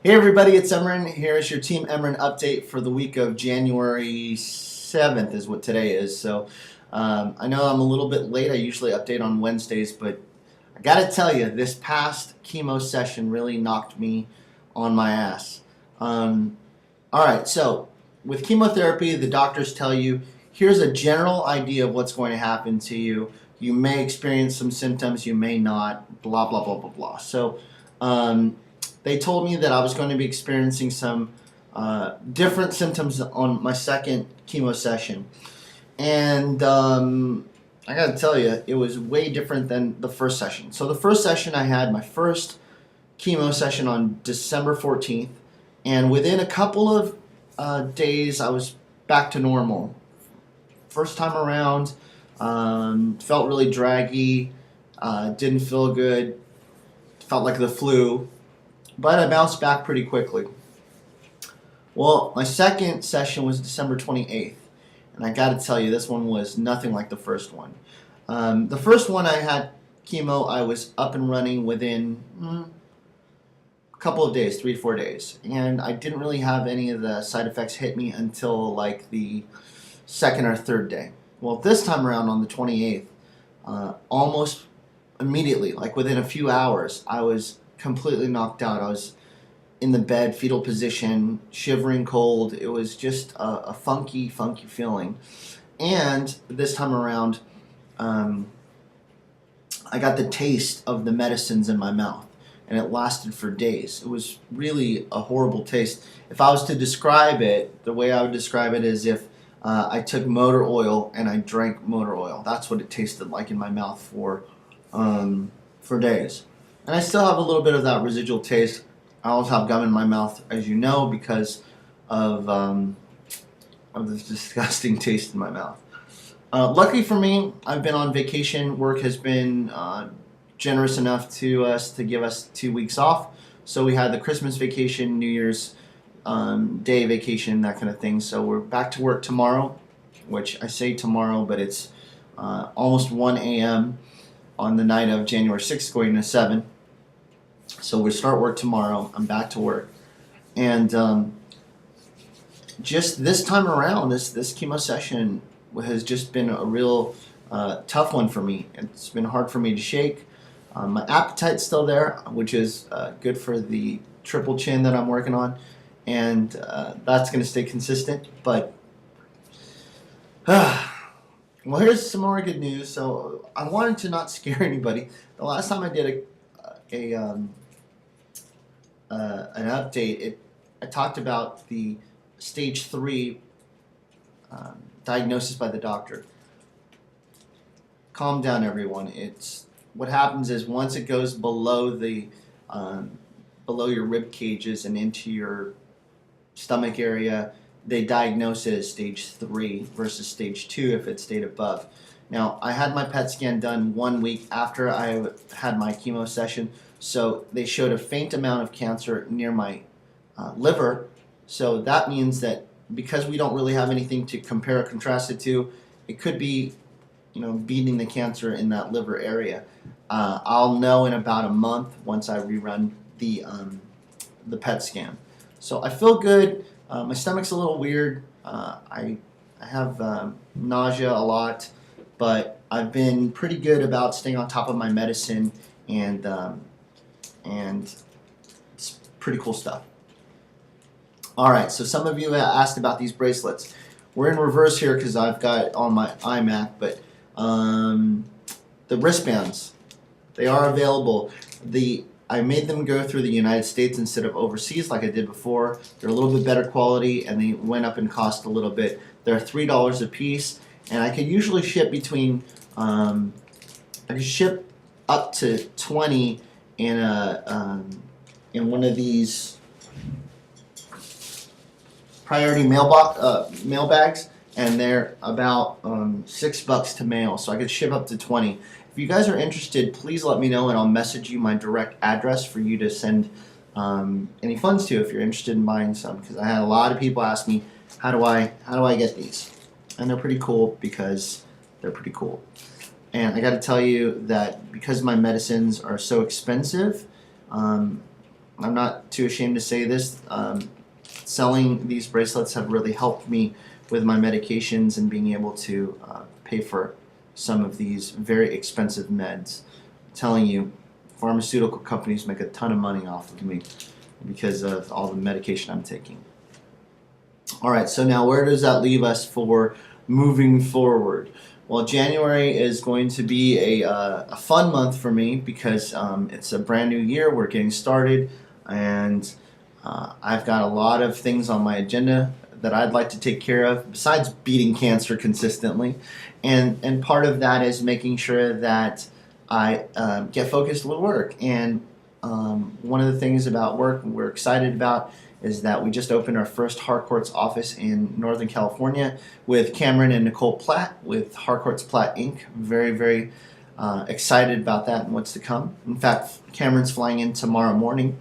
Hey everybody, it's Imran. Here is your Team Imran update for the week of January 7th is what today is. I know I'm a little bit late. I usually update on Wednesdays, but I gotta tell you, this past chemo session really knocked me on my ass. Alright, so with chemotherapy, the doctors tell you, here's a general idea of what's going to happen to you. You may experience some symptoms, you may not, blah, blah, blah, blah, blah. Um, they told me that I was going to be experiencing some different symptoms on my second chemo session. And I got to tell you, it was way different than the first session. So the first session, I had my first chemo session on December 14th. And within a couple of days, I was back to normal. First time around, felt really draggy, didn't feel good, felt like the flu, but I bounced back pretty quickly. Well, my second session was December 28th, and I got to tell you, this one was nothing like the first one. The first one I had chemo, I was up and running within a couple of days, 3 to 4 days, and I didn't really have any of the side effects hit me until like the second or third day. Well, this time around on the 28th, almost immediately, like within a few hours, I was completely knocked out. I was in the bed, fetal position, shivering cold. It was just a funky feeling. And this time around, I got the taste of the medicines in my mouth, and it lasted for days. It was really a horrible taste. If I was to describe it, the way I would describe it is if I took motor oil and I drank motor oil. That's what it tasted like in my mouth for days. And I still have a little bit of that residual taste. I also have gum in my mouth, as you know, because of this disgusting taste in my mouth. Luckily for me, I've been on vacation. Work has been generous enough to us to give us 2 weeks off. So we had the Christmas vacation, New Year's day vacation, that kind of thing. So we're back to work tomorrow, which I say tomorrow, but it's almost 1 a.m. on the night of January 6th, going to 7. So we start work tomorrow. I'm back to work. And just this time around, this chemo session has just been a real tough one for me. It's been hard for me to shake. My appetite's still there, which is good for the triple chin that I'm working on. And that's going to stay consistent. But well, here's some more good news. So I wanted to not scare anybody. The last time I did an update, I talked about the stage 3 diagnosis by the doctor. Calm down, everyone. It's what happens is once it goes below the below your rib cages and into your stomach area, they diagnose it as stage 3 versus stage 2 if it stayed above. Now, I had my PET scan done 1 week after I had my chemo session, so they showed a faint amount of cancer near my liver. So that means that because we don't really have anything to compare or contrast it to, it could be, beating the cancer in that liver area. I'll know in about a month once I rerun the PET scan. So I feel good. My stomach's a little weird. I have nausea a lot, but I've been pretty good about staying on top of my medicine, and it's pretty cool stuff. All right, so some of you asked about these bracelets. We're in reverse here because I've got it on my iMac, but the wristbands, they are available. I made them go through the United States instead of overseas like I did before. They're a little bit better quality, and they went up in cost a little bit. They're $3 a piece, and I could usually ship between, I could ship up to 20 in one of these priority mail bags, and they're about $6 to mail, so I could ship up to 20. If you guys are interested, please let me know, and I'll message you my direct address for you to send any funds to if you're interested in buying some. Because I had a lot of people ask me, how do I get these? And they're pretty cool because they're pretty cool. And I got to tell you that because my medicines are so expensive, I'm not too ashamed to say this. Selling these bracelets have really helped me with my medications and being able to pay for some of these very expensive meds. I'm telling you, pharmaceutical companies make a ton of money off of me because of all the medication I'm taking. All right, so now where does that leave us for moving forward? Well, January is going to be a fun month for me because it's a brand new year. We're getting started, and I've got a lot of things on my agenda that I'd like to take care of besides beating cancer consistently. And part of that is making sure that I get focused with work. And one of the things about work we're excited about is that we just opened our first Harcourt's office in Northern California with Cameron and Nicole Platt with Harcourt's Platt Inc. Very, very excited about that and what's to come. In fact, Cameron's flying in tomorrow morning,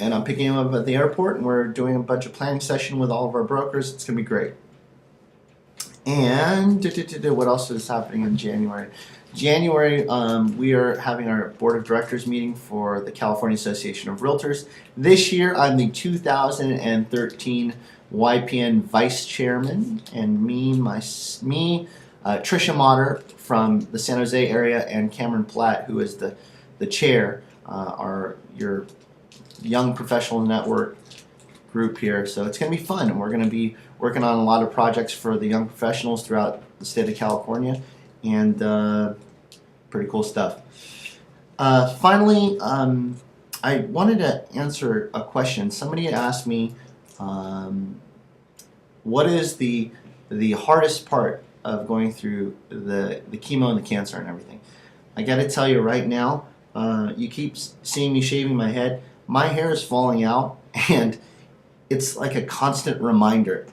and I'm picking him up at the airport, and we're doing a bunch of planning session with all of our brokers. It's going to be great. And what else is happening in January? January, we are having our board of directors meeting for the California Association of Realtors. This year, I'm the 2013 YPN vice chairman, and Trisha Motter from the San Jose area, and Cameron Platt, who is the chair, are your young professional network group here. So it's going to be fun, and we're going to be working on a lot of projects for the young professionals throughout the state of California, and pretty cool stuff. Finally, I wanted to answer a question. Somebody asked me, what is the hardest part of going through the chemo and the cancer and everything? I got to tell you right now, you keep seeing me shaving my head. My hair is falling out, and it's like a constant reminder.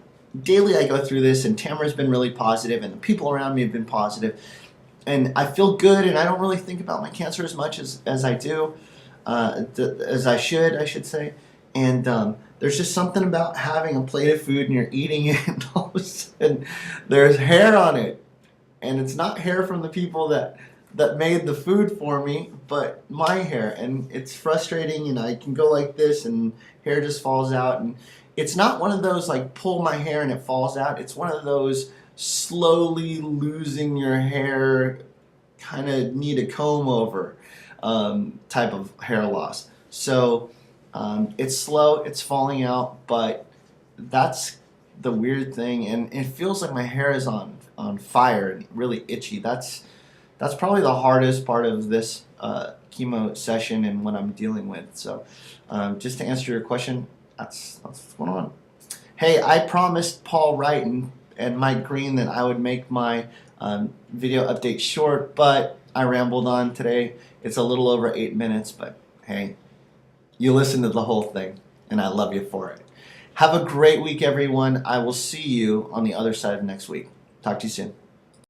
Daily I go through this, and Tamara's been really positive, and the people around me have been positive, and I feel good, and I don't really think about my cancer as much as I do, as I should say. And there's just something about having a plate of food and you're eating it, and all of a sudden there's hair on it, and it's not hair from the people that made the food for me, but my hair, and it's frustrating, and I can go like this and hair just falls out. And it's not one of those like pull my hair and it falls out. It's one of those slowly losing your hair, kind of need a comb over type of hair loss. So it's slow, it's falling out, but that's the weird thing, and it feels like my hair is on fire and really itchy. That's probably the hardest part of this chemo session and what I'm dealing with. So just to answer your question, that's what's going on. Hey, I promised Paul Wright and Mike Green that I would make my video update short, but I rambled on today. It's a little over 8 minutes, but hey, you listened to the whole thing, and I love you for it. Have a great week, everyone. I will see you on the other side of next week. Talk to you soon.